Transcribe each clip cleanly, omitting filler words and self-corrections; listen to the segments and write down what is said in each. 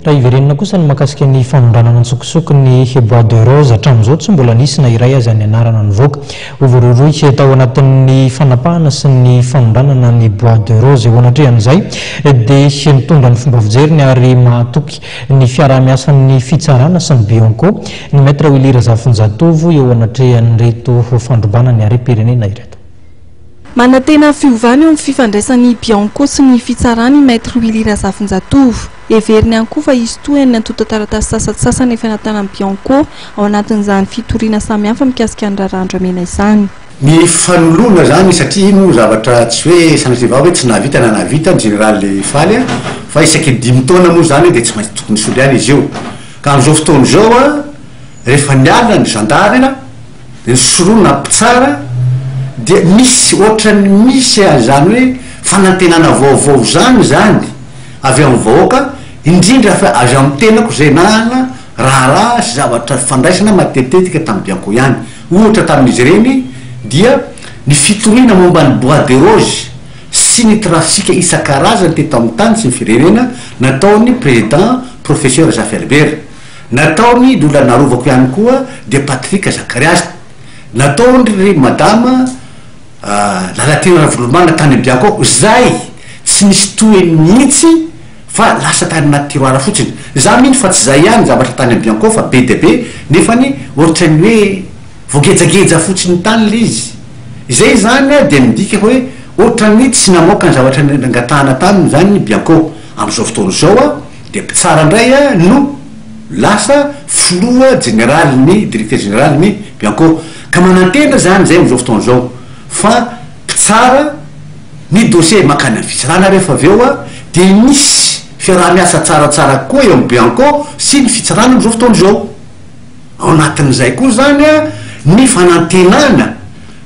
raha iverenina kosa ny makasika ny fanondranana antsokosoko ny bois de rose hatramin'izao tsy mbola nisy na iray azy any anarana nivoaka overoroika tao anatin'ny fanapahana sy ny fanondranana ny bois de rose eo anatrehan'izay dia mitondra ny fomba fijeriny ary mahatoky ny fiaraha-miasa ny fitsarana sy ny Bianco ny maître Willy Razafinjatovo eo anatrehan'ireto fandrombana ny harem-pirenena ireto. Manantena fiovany eo amin'ny fifandraisan'ny Bianco sy ny fitsarany maître Willy Razafinjatovo. Everiny ihany koa fa izy toy ny antota taratasy sasany efa natanan'ny Bianco ao anatin'izany fitoriana samihafa mikasika ny rarandramena izany. Ny fanoloana zany satria ino zavatra tsy hoe sanatria hoe tsy nahavita na nahavita ny général faly fa isaky 5 taona moa zany dia tsy maintsy tokony soliana izy io. Ka amin'izao fotoana izao rehefa niala ny gendarme ny soroana mpitsara dia misy ohatran'ny misy zany hoe fanantenana vaovao zany avy amin'ny vahoaka indrindra fa azo amin'ny tenako zay nahana raha sy zavatra fandraisana matetetika tamin'ny Bianco ihany. Ohatra tamin'izy ireny dia ny fitoriana momba ny bois de rose sy ny trafika isan-karazany teto amin'ny tany sy ny firenena nataony président professeur Zafy Albert, nataony lola narovako ihany koa de Patrick Zakarias, nataony madama lalatena volomana tany Bianco zay tsy nisy toeny mihitsy fa lasa tany anaty tiroara fotsiny. Za mino fa tsy zay ihany zavatra tany Bianco fa be de be nefany ohatrany hoe voagejageja fotsiny tany le izy. Izay zany dia midika hoe ohatrany tsy namoaka ny zavatra nangatahana tany zany Bianco. Amin'izao fotoana izao dia mpitsara indray no lasa filoha général ny directeur général ny Bianco. Ka manantena zany zay amin'izao fotoana izao fa mpitsara ny dossier makany amin'ny fitsarana rehefa avy eo dia misy fiaraha-miasa tsaratsara koa eo amin'ny Bianco sy ny fitsarana amin'izao fotoana izao. Ao anatin'izay koa zany ny fanantenana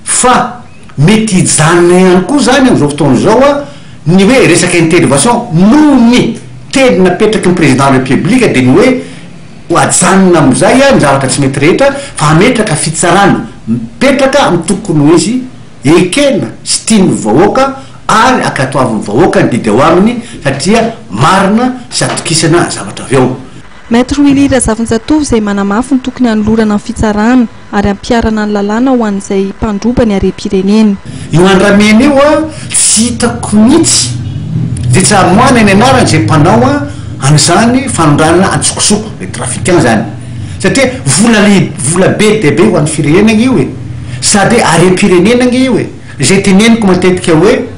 fa mety hijanona ihany koa zany amin'izao fotoana izao ny hoe resaka intervention noho ny teny napetraky ny président de la république dia ny hoe hajanona amin'izay ny zavatra tsy mety rehetra fa hametraka fitsarana mipetraka amin'ny tokony ho izy ekena sy tiany vahoaka ary akatoavin'ny vahoaka ny didy ao aminy satria marina sy atokisana zavatra avy eo. Maître Willy Razafinjatovo izay manamafy ny tokony hanolorana ny fitsarana ary ampiarana ny lalàna ho an'izay mpandroba ny harem-pirenena. Io andramena io tsy hitako mihitsy dia tsy hamoana ny anarany izay mpanao an'izany fanondranana antsokosoko le trafiquant zany satria vola be dia be ho an'ny firenena io sady harem-pirenena io izay teneniko matetika hoe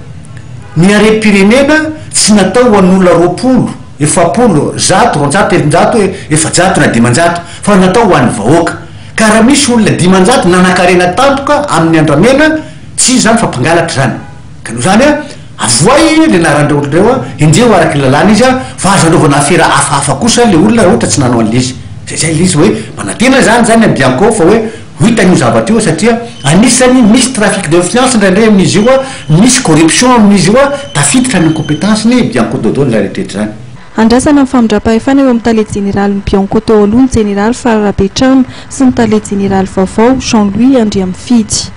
ny harem-pirenena tsy natao ho an'olona 20, 100, 100, 300, 400 na 500 fa natao ho an'ny vahoaka. Ka raha misy olona 500 nanankarena tampoka amin'ny andramena tsy zany fampangalatra zany. Ka noho zany avoay le narandreo olonareo indreo araky lalàna izy fa azo anaovana afera hafahafa kosa le olona ohatra tsy nanao an'izy. Zay izy hoe manantena zany amin'ny Bianco fa hoe hitan'io zavatra io satria anisany misy trafic d'influence ndraindray amin'izy io misy corruption amin'izy io tafiditra ny compétence ny Bianco dodolo la retraite zany. Andrasana ny famindram-pahefana eo amin'ny talety général ny Bianco teo aloha ny général Fararabetrano sy ny talety général vaovao Jean-Louis Andriamfidy.